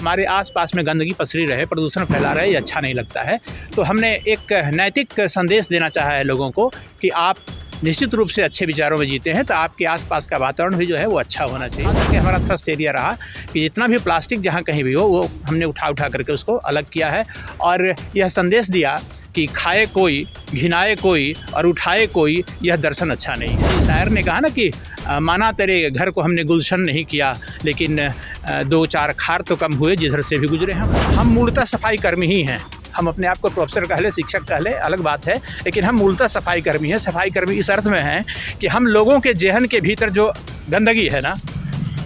हमारे आसपास में गंदगी पसरी रहे, प्रदूषण फैला रहे, ये अच्छा नहीं लगता है। तो हमने एक नैतिक संदेश देना चाहा है लोगों को कि आप निश्चित रूप से अच्छे विचारों में जीते हैं तो आपके आसपास का वातावरण भी जो है वो अच्छा होना चाहिए। कि हमारा थ्रस्ट एरिया रहा कि जितना भी प्लास्टिक जहाँ कहीं भी हो वो हमने उठा करके उसको अलग किया है और यह संदेश दिया कि खाए कोई, घिनाए कोई और उठाए कोई, यह दर्शन अच्छा नहीं है। शायर ने कहा ना कि माना तेरे घर को हमने गुलशन नहीं किया, लेकिन 2-4 खार तो कम हुए जिधर से भी गुजरे हम मूलतः सफाई कर्मी ही हैं। हम अपने आप को प्रोफेसर कह ले, शिक्षक कह ले, अलग बात है, लेकिन हम मूलतः सफाई कर्मी हैं। सफाई कर्मी इस अर्थ में हैं कि हम लोगों के जेहन के भीतर जो गंदगी है ना,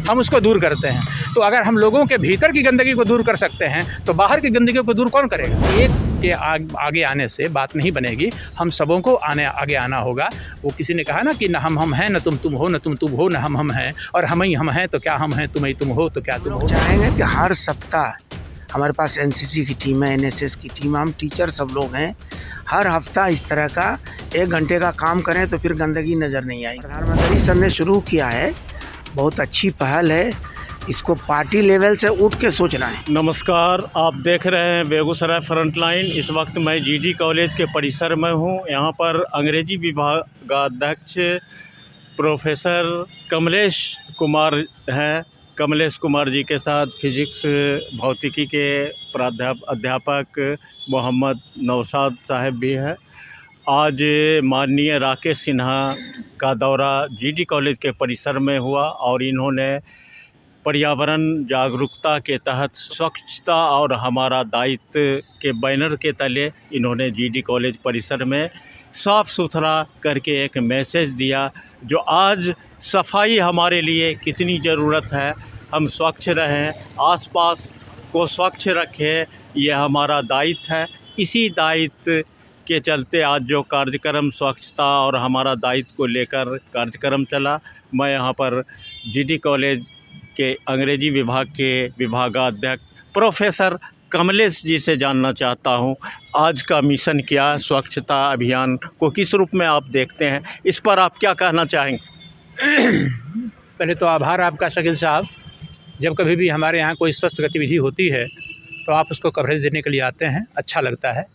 हम उसको दूर करते हैं। तो अगर हम लोगों के भीतर की गंदगी को दूर कर सकते हैं तो बाहर की गंदगी को दूर कौन करेगा? एक के आगे आने से बात नहीं बनेगी, हम सबों को आगे आना होगा। वो किसी ने कहा ना कि न हम हैं, न तुम हो, न तुम हो, न हम हैं, और हम ही हम हैं तो क्या हम हैं, तुम ही तुम हो तो क्या तुम हो। चाहेंगे कि हर सप्ताह हमारे पास एनसीसी की टीम है, एनएसएस की टीम, हम टीचर सब लोग हैं, हर हफ्ता इस तरह का 1 घंटे का काम करें तो फिर गंदगी नज़र नहीं आएगी। प्रधानमंत्री सर ने शुरू किया है, बहुत अच्छी पहल है, इसको पार्टी लेवल से उठ के सोचना है। नमस्कार, आप देख रहे हैं बेगूसराय फ्रंटलाइन। इस वक्त मैं जीडी कॉलेज के परिसर में हूं। यहां पर अंग्रेजी विभागाध्यक्ष प्रोफेसर कमलेश कुमार हैं। कमलेश कुमार जी के साथ फिजिक्स भौतिकी के अध्यापक मोहम्मद नौशाद साहब भी हैं। आज माननीय राकेश सिन्हा का दौरा जीडी कॉलेज के परिसर में हुआ और इन्होंने पर्यावरण जागरूकता के तहत स्वच्छता और हमारा दायित्व के बैनर के तले इन्होंने जीडी कॉलेज परिसर में साफ़ सुथरा करके एक मैसेज दिया जो आज सफाई हमारे लिए कितनी ज़रूरत है। हम स्वच्छ रहें, आसपास को स्वच्छ रखें, ये हमारा दायित्व है। इसी दायित्व के चलते आज जो कार्यक्रम स्वच्छता और हमारा दायित्व को लेकर कार्यक्रम चला, मैं यहाँ पर जीडी कॉलेज के अंग्रेजी विभाग के विभागाध्यक्ष प्रोफेसर कमलेश जी से जानना चाहता हूँ, आज का मिशन क्या, स्वच्छता अभियान को किस रूप में आप देखते हैं, इस पर आप क्या कहना चाहेंगे? पहले तो आभार आपका शकील साहब। जब कभी भी हमारे यहाँ कोई स्वस्थ गतिविधि होती है तो आप उसको कवरेज देने के लिए आते हैं, अच्छा लगता है।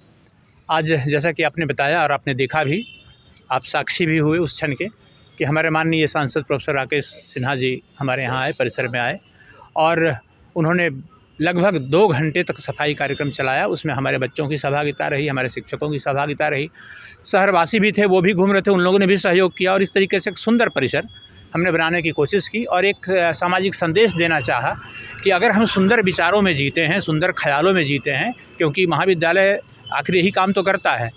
आज जैसा कि आपने बताया और आपने देखा भी, आप साक्षी भी हुए उस क्षण के कि हमारे माननीय सांसद प्रोफेसर राकेश सिन्हा जी हमारे यहाँ आए, परिसर में आए और उन्होंने लगभग 2 घंटे तक सफाई कार्यक्रम चलाया। उसमें हमारे बच्चों की सहभागिता रही, हमारे शिक्षकों की सहभागिता रही, शहरवासी भी थे, वो भी घूम रहे थे, उन लोगों ने भी सहयोग किया और इस तरीके से एक सुंदर परिसर हमने बनाने की कोशिश की और एक सामाजिक संदेश देना चाहा कि अगर हम सुंदर विचारों में जीते हैं, सुंदर ख्यालों में जीते हैं, क्योंकि महाविद्यालय आखिर यही काम तो करता है,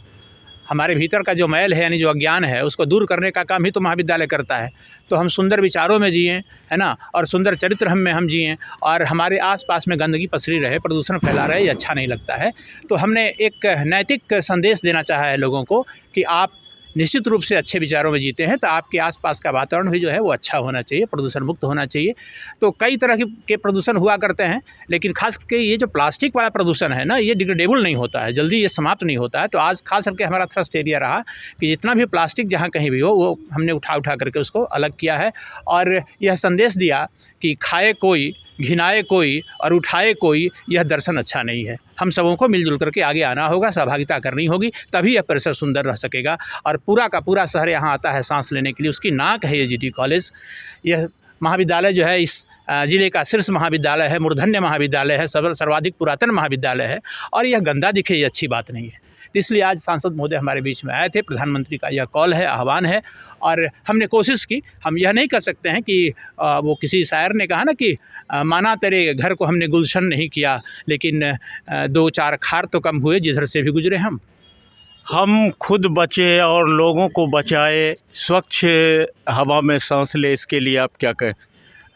हमारे भीतर का जो मैल है यानी जो अज्ञान है उसको दूर करने का काम ही तो महाविद्यालय करता है। तो हम सुंदर विचारों में जिएं, है ना, और सुंदर चरित्र हम जिएं और हमारे आसपास में गंदगी पसरी रहे, प्रदूषण फैला रहे, ये अच्छा नहीं लगता है। तो हमने एक नैतिक संदेश देना चाहा है लोगों को कि आप निश्चित रूप से अच्छे विचारों में जीते हैं तो आपके आसपास का वातावरण भी जो है वो अच्छा होना चाहिए, प्रदूषण मुक्त होना चाहिए। तो कई तरह के प्रदूषण हुआ करते हैं, लेकिन खास करके ये जो प्लास्टिक वाला प्रदूषण है ना, ये डिग्रेडेबल नहीं होता है, जल्दी ये समाप्त नहीं होता है। तो आज खास करके हमारा थ्रस्ट एरिया रहा कि जितना भी प्लास्टिक जहाँ कहीं भी हो वो हमने उठा करके उसको अलग किया है और यह संदेश दिया कि खाए कोई, घिनाए कोई और उठाए कोई, यह दर्शन अच्छा नहीं है। हम सबों को मिलजुल करके आगे आना होगा, सहभागिता करनी होगी, तभी यह परिसर सुंदर रह सकेगा। और पूरा का पूरा शहर यहाँ आता है सांस लेने के लिए, उसकी नाक है ये जीडी कॉलेज। यह महाविद्यालय जो है इस ज़िले का शीर्ष महाविद्यालय है, मूर्धन्य महाविद्यालय है, सर्वाधिक पुरातन महाविद्यालय है और यह गंदा दिखे ये अच्छी बात नहीं है। तो इसलिए आज सांसद महोदय हमारे बीच में आए थे, प्रधानमंत्री का यह कॉल है, आह्वान है और हमने कोशिश की। हम यह नहीं कर सकते हैं कि वो किसी शायर ने कहा ना कि माना तेरे घर को हमने गुलशन नहीं किया, लेकिन 2-4 खार तो कम हुए जिधर से भी गुजरे हम खुद बचे और लोगों को बचाए, स्वच्छ हवा में सांस ले, इसके लिए आप क्या कहें?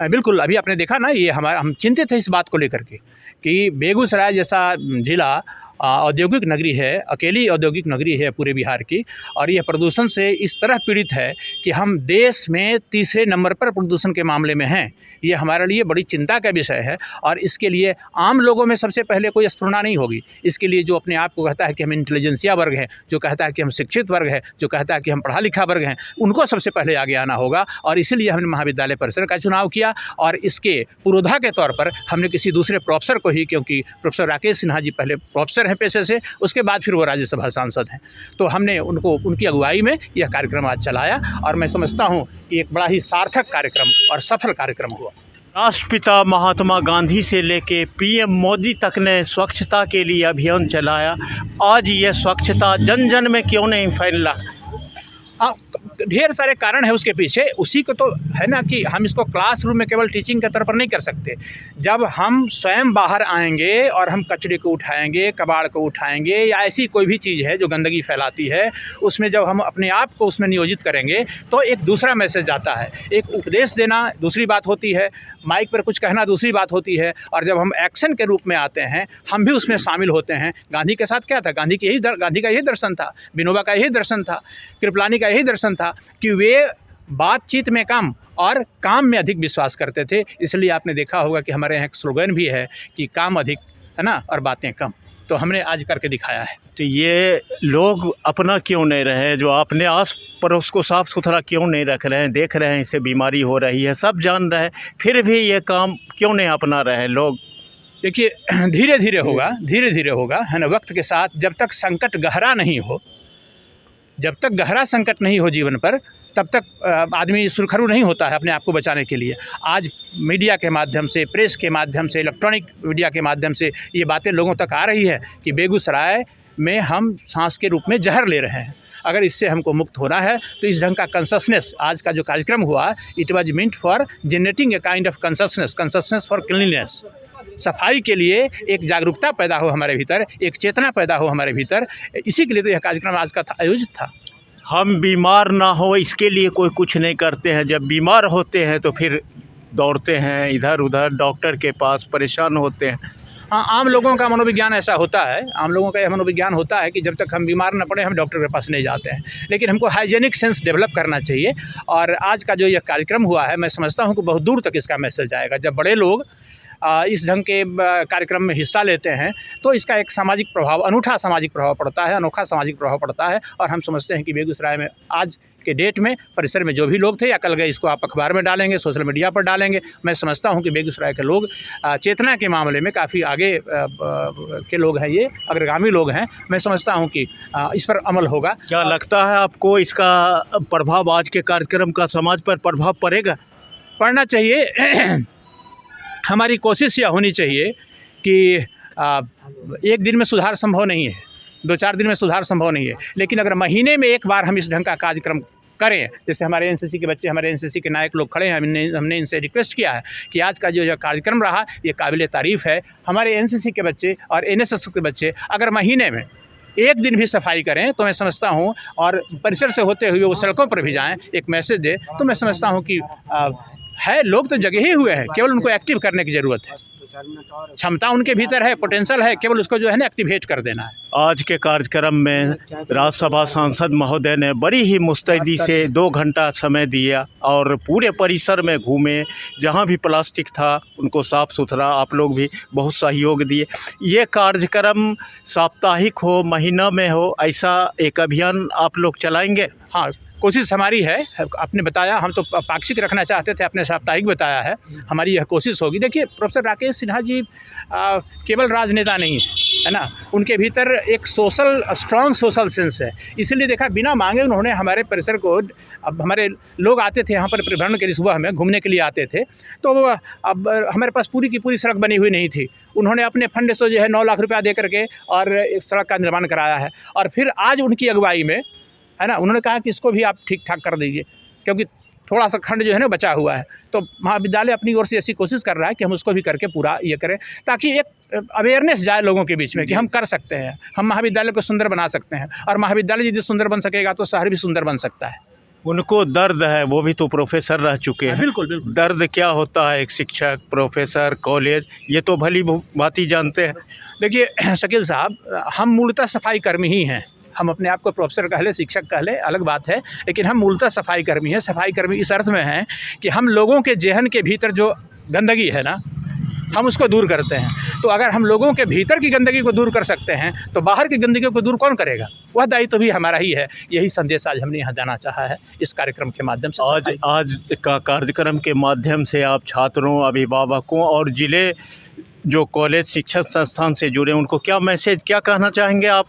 बिल्कुल, अभी आपने देखा ना, ये हम चिंतित थे इस बात को लेकर के कि बेगूसराय जैसा ज़िला औद्योगिक नगरी है, अकेली औद्योगिक नगरी है पूरे बिहार की, और यह प्रदूषण से इस तरह पीड़ित है कि हम देश में तीसरे नंबर पर प्रदूषण के मामले में हैं। ये हमारे लिए बड़ी चिंता का विषय है और इसके लिए आम लोगों में सबसे पहले कोई स्फुरना नहीं होगी। इसके लिए जो अपने आप को कहता है कि हम इंटेलिजेंसिया वर्ग हैं, जो कहता है कि हम शिक्षित वर्ग हैं, जो कहता है कि हम पढ़ा लिखा वर्ग हैं, उनको सबसे पहले आगे आना होगा। और इसीलिए हमने महाविद्यालय परिसर का चुनाव किया और इसके पुरोधा के तौर पर हमने किसी दूसरे प्रोफेसर को ही, क्योंकि प्रोफेसर राकेश सिन्हा जी पहले प्रोफेसर हैं पेशे से, उसके बाद फिर वो राज्यसभा सांसद हैं, तो हमने उनकी अगुवाई में यह कार्यक्रम आज चलाया और मैं समझता हूँ कि एक बड़ा ही सार्थक कार्यक्रम और सफल कार्यक्रम हुआ। राष्ट्रपिता महात्मा गांधी से लेके पीएम मोदी तक ने स्वच्छता के लिए अभियान चलाया। आज ये स्वच्छता जन जन में क्यों नहीं फैला? हाँ, ढेर सारे कारण है उसके पीछे। उसी को तो है ना कि हम इसको क्लासरूम में केवल टीचिंग के तौर पर नहीं कर सकते। जब हम स्वयं बाहर आएंगे और हम कचरे को उठाएंगे, कबाड़ को उठाएंगे या ऐसी कोई भी चीज़ है जो गंदगी फैलाती है, उसमें जब हम अपने आप को उसमें नियोजित करेंगे तो एक दूसरा मैसेज आता है। एक उपदेश देना दूसरी बात होती है, माइक पर कुछ कहना दूसरी बात होती है, और जब हम एक्शन के रूप में आते हैं हम भी उसमें शामिल होते हैं। गांधी के साथ क्या था? गांधी का यही दर्शन था, विनोबा का यही दर्शन था, कृपलानी का यही दर्शन था कि वे बातचीत में कम और काम में अधिक विश्वास करते थे। इसलिए आपने देखा होगा कि हमारे यहाँ एक स्लोगन भी है कि काम अधिक है ना और बातें कम, तो हमने आज करके दिखाया है। तो ये लोग अपना क्यों नहीं रहे, जो अपने आस पड़ोस को साफ़ सुथरा क्यों नहीं रख रहे हैं? देख रहे हैं इससे बीमारी हो रही है, सब जान रहे हैं, फिर भी ये काम क्यों नहीं अपना रहे हैं लोग? देखिए, धीरे धीरे होगा है ना। वक्त के साथ जब तक संकट गहरा नहीं हो, जब तक गहरा संकट नहीं हो जीवन पर, तब तक आदमी सुरखरू नहीं होता है अपने आप को बचाने के लिए। आज मीडिया के माध्यम से, प्रेस के माध्यम से, इलेक्ट्रॉनिक मीडिया के माध्यम से ये बातें लोगों तक आ रही है कि बेगूसराय में हम सांस के रूप में जहर ले रहे हैं। अगर इससे हमको मुक्त होना है तो इस ढंग का कंससनेस, आज का जो कार्यक्रम हुआ, it was meant for generating a kind of consciousness for cleanliness. सफाई के लिए एक जागरूकता पैदा हो हमारे भीतर, एक चेतना पैदा हो हमारे भीतर, इसी के लिए तो यह कार्यक्रम आज का आयोजित था। हम बीमार ना हो इसके लिए कोई कुछ नहीं करते हैं, जब बीमार होते हैं तो फिर दौड़ते हैं इधर उधर डॉक्टर के पास, परेशान होते हैं। हाँ, आम लोगों का मनोविज्ञान ऐसा होता है, आम लोगों का यह मनोविज्ञान होता है कि जब तक हम बीमार न पड़े हम डॉक्टर के पास नहीं जाते हैं। लेकिन हमको हाइजेनिक सेंस डेवलप करना चाहिए और आज का जो यह कार्यक्रम हुआ है, मैं समझता हूँ कि बहुत दूर तक इसका मैसेज जाएगा। जब बड़े लोग इस ढंग के कार्यक्रम में हिस्सा लेते हैं तो इसका एक सामाजिक प्रभाव, अनूठा सामाजिक प्रभाव पड़ता है, अनोखा सामाजिक प्रभाव पड़ता है। और हम समझते हैं कि बेगूसराय में आज के डेट में परिसर में जो भी लोग थे, या कल गए इसको आप अखबार में डालेंगे, सोशल मीडिया पर डालेंगे, मैं समझता हूं कि बेगूसराय के लोग चेतना के मामले में काफ़ी आगे के लोग हैं, ये अग्रगामी लोग हैं। मैं समझता हूं कि इस पर अमल होगा। क्या लगता है आपको इसका प्रभाव, आज के कार्यक्रम का समाज पर प्रभाव पड़ेगा? पड़ना चाहिए। हमारी कोशिश यह होनी चाहिए कि एक दिन में सुधार संभव नहीं है, 2-4 दिन में सुधार संभव नहीं है, लेकिन अगर महीने में एक बार हम इस ढंग का कार्यक्रम करें, जैसे हमारे एनसीसी के बच्चे, हमारे एनसीसी के नायक लोग खड़े हैं, हमने इनसे रिक्वेस्ट किया है कि आज का जो कार्यक्रम रहा ये काबिल तारीफ़ है। हमारे एनसीसी के बच्चे और एनएसएस के बच्चे अगर महीने में एक दिन भी सफाई करें तो मैं समझता हूँ, और परिसर से होते हुए वो सड़कों पर भी जाएँ, एक मैसेज दे, तो मैं समझता हूँ कि है, लोग तो जगे ही हुए हैं, केवल उनको एक्टिव करने की ज़रूरत है। क्षमता उनके भीतर है, पोटेंशियल है, केवल उसको जो है ना एक्टिवेट कर देना है। आज के कार्यक्रम में राज्यसभा सांसद महोदय ने बड़ी ही मुस्तैदी से 2 घंटा समय दिया और पूरे परिसर में घूमे, जहां भी प्लास्टिक था उनको साफ़ सुथरा, आप लोग भी बहुत सहयोग दिए। ये कार्यक्रम साप्ताहिक हो, महीना में हो, ऐसा एक अभियान आप लोग चलाएंगे? हाँ, कोशिश हमारी है। आपने बताया, हम तो पाक्षिक रखना चाहते थे, आपने साप्ताहिक बताया है, हमारी यह कोशिश होगी। देखिए, प्रोफेसर राकेश सिन्हा जी केवल राजनेता नहीं है ना, उनके भीतर एक स्ट्रॉन्ग सोशल सेंस है। इसलिए देखा, बिना मांगे उन्होंने हमारे परिसर को, अब हमारे लोग आते थे यहाँ पर परिभ्रमण के लिए, सुबह में घूमने के लिए आते थे, तो अब हमारे पास पूरी की पूरी सड़क बनी हुई नहीं थी। उन्होंने अपने फंड से जो है 9 लाख रुपया दे करके और एक सड़क का निर्माण कराया है। और फिर आज उनकी अगुवाई में है ना, उन्होंने कहा कि इसको भी आप ठीक ठाक कर दीजिए, क्योंकि थोड़ा सा खंड जो है ना बचा हुआ है। तो महाविद्यालय अपनी ओर से ऐसी कोशिश कर रहा है कि हम उसको भी करके पूरा ये करें, ताकि एक अवेयरनेस जाए लोगों के बीच में कि हम कर सकते हैं, हम महाविद्यालय को सुंदर बना सकते हैं। और महाविद्यालय यदि सुंदर बन सकेगा तो शहर भी सुंदर बन सकता है। उनको दर्द है, वो भी तो प्रोफेसर रह चुके हैं। बिल्कुल बिल्कुल। दर्द क्या होता है एक शिक्षक, प्रोफेसर, कॉलेज, ये तो भली भांति जानते हैं। देखिए शकील साहब, हम मूलतः सफाई कर्मी ही हैं। हम अपने आप को प्रोफेसर कह लें, शिक्षक कह लें, अलग बात है, लेकिन हम मूलतः सफाई कर्मी हैं। सफाई कर्मी इस अर्थ में हैं कि हम लोगों के जेहन के भीतर जो गंदगी है ना, हम उसको दूर करते हैं। तो अगर हम लोगों के भीतर की गंदगी को दूर कर सकते हैं तो बाहर की गंदगी को दूर कौन करेगा? वह दायित्व भी हमारा ही है। यही संदेश आज हमने यहाँ जाना चाहा है इस कार्यक्रम के माध्यम से। आज का कार्यक्रम के माध्यम से आप छात्रों, अभिभावकों और जिले जो कॉलेज शिक्षण संस्थान से जुड़े, उनको क्या मैसेज, क्या कहना चाहेंगे आप?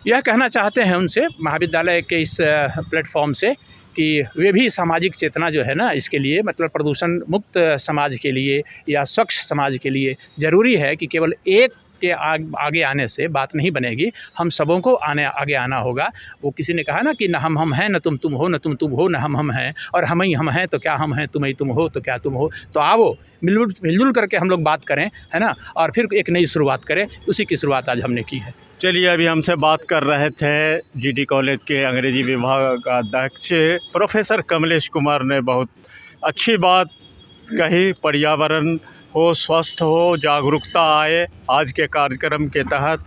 यह कहना चाहते हैं उनसे, महाविद्यालय के इस प्लेटफॉर्म से, कि वे भी सामाजिक चेतना जो है ना, इसके लिए मतलब प्रदूषण मुक्त समाज के लिए या स्वच्छ समाज के लिए ज़रूरी है कि केवल एक के आगे आने से बात नहीं बनेगी, हम सबों को आगे आना होगा। वो किसी ने कहा ना कि न हम हैं, न तुम हो, न तुम हो, न हम हैं, और हम ही हम हैं तो क्या हम हैं, तुम ही तुम हो तो क्या तुम हो। तो आओ मिलजुल करके हम लोग बात करें, है ना, और फिर एक नई शुरुआत करें। उसी की शुरुआत आज हमने की है। चलिए, अभी हमसे बात कर रहे थे जीडी कॉलेज के अंग्रेजी विभाग अध्यक्ष प्रोफेसर कमलेश कुमार ने बहुत अच्छी बात कही। पर्यावरण हो, स्वस्थ हो, जागरूकता आए। आज के कार्यक्रम के तहत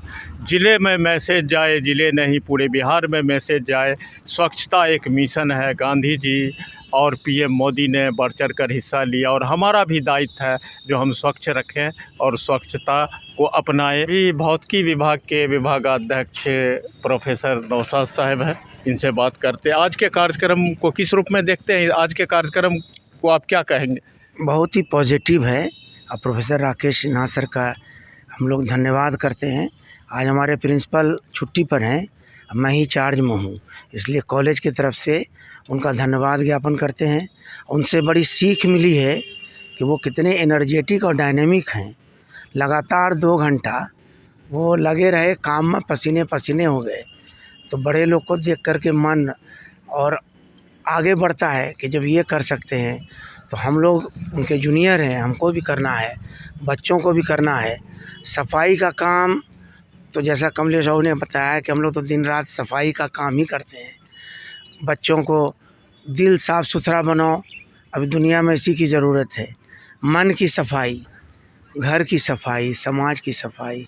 ज़िले में मैसेज जाए, ज़िले नहीं पूरे बिहार में मैसेज जाए। स्वच्छता एक मिशन है, गांधी जी और पीएम मोदी ने बढ़ चढ़ कर हिस्सा लिया, और हमारा भी दायित्व है जो हम स्वच्छ रखें और स्वच्छता को अपनाएं। भी भौतिकी विभाग के विभागाध्यक्ष प्रोफेसर नौशाद साहब हैं, इनसे बात करते हैं। आज के कार्यक्रम को किस रूप में देखते हैं? आज के कार्यक्रम को आप क्या कहेंगे? बहुत ही पॉजिटिव है। और प्रोफेसर राकेश सिन्हा सर का हम लोग धन्यवाद करते हैं। आज हमारे प्रिंसिपल छुट्टी पर हैं, मैं ही चार्ज में हूँ, इसलिए कॉलेज की तरफ से उनका धन्यवाद ज्ञापन करते हैं। उनसे बड़ी सीख मिली है कि वो कितने एनर्जेटिक और डायनेमिक हैं। लगातार 2 घंटा वो लगे रहे काम में, पसीने पसीने हो गए। तो बड़े लोग को देख कर के मन और आगे बढ़ता है कि जब ये कर सकते हैं तो हम लोग उनके जूनियर हैं, हमको भी करना है, बच्चों को भी करना है। सफाई का काम तो जैसा कमलेश बाबू ने बताया कि हम लोग तो दिन रात सफाई का काम ही करते हैं। बच्चों को दिल साफ़ सुथरा बनाओ, अभी दुनिया में इसी की ज़रूरत है। मन की सफाई, घर की सफाई, समाज की सफाई,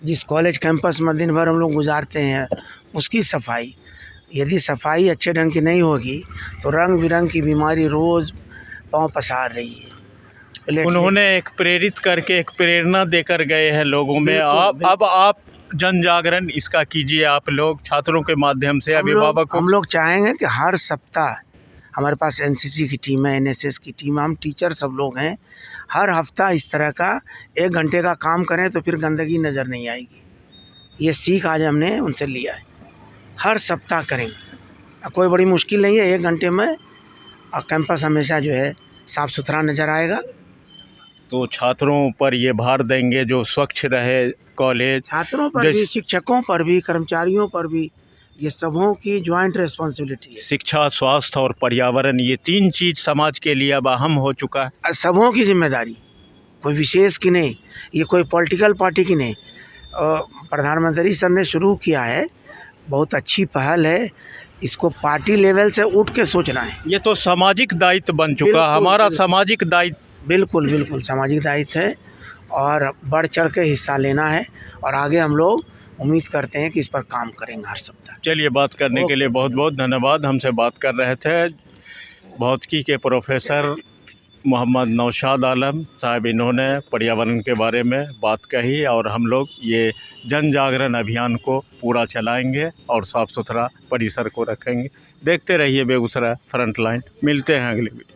जिस कॉलेज कैंपस में दिन भर हम लोग गुजारते हैं उसकी सफाई। यदि सफाई अच्छे ढंग की नहीं होगी तो रंग बिरंग की बीमारी रोज़ पाँव पसार रही है। उन्होंने एक प्रेरित करके एक प्रेरणा देकर गए हैं लोगों में। अब आप जन जागरण इसका कीजिए, आप लोग छात्रों के माध्यम से, अभिभावकों। हम लोग चाहेंगे कि हर सप्ताह हमारे पास एनसीसी की टीम है, एनएसएस की टीम, हम टीचर सब लोग हैं, हर हफ्ता इस तरह का 1 घंटे का काम करें तो फिर गंदगी नज़र नहीं आएगी। ये सीख आज हमने उनसे लिया है। हर सप्ताह करेंगे, कोई बड़ी मुश्किल नहीं है, 1 घंटे में और कैंपस हमेशा जो है साफ़ सुथरा नज़र आएगा। तो छात्रों पर ये भार देंगे जो स्वच्छ रहे कॉलेज, छात्रों पर भी, शिक्षकों पर भी, कर्मचारियों पर भी, ये सबों की ज्वाइंट रिस्पॉन्सिबिलिटी है। शिक्षा, स्वास्थ्य और पर्यावरण, ये 3 चीज़ समाज के लिए अब अहम हो चुका है। सबों की जिम्मेदारी, कोई विशेष की नहीं, ये कोई पॉलिटिकल पार्टी की नहीं। प्रधानमंत्री सर ने शुरू किया है, बहुत अच्छी पहल है, इसको पार्टी लेवल से उठ के सोचना है। ये तो सामाजिक दायित्व बन चुका, हमारा सामाजिक दायित्व। बिल्कुल बिल्कुल सामाजिक दायित्व है और बढ़ चढ़ के हिस्सा लेना है, और आगे हम लोग उम्मीद करते हैं कि इस पर काम करेंगे हर सप्ताह। चलिए, बात करने के लिए बहुत बहुत धन्यवाद। हमसे बात कर रहे थे भौतिकी के प्रोफेसर मोहम्मद नौशाद आलम साहब। इन्होंने पर्यावरण के बारे में बात कही, और हम लोग ये जन जागरण अभियान को पूरा चलाएंगे और साफ़ सुथरा परिसर को रखेंगे। देखते रहिए बेगूसराय फ्रंटलाइन। मिलते हैं अगले वीडियो।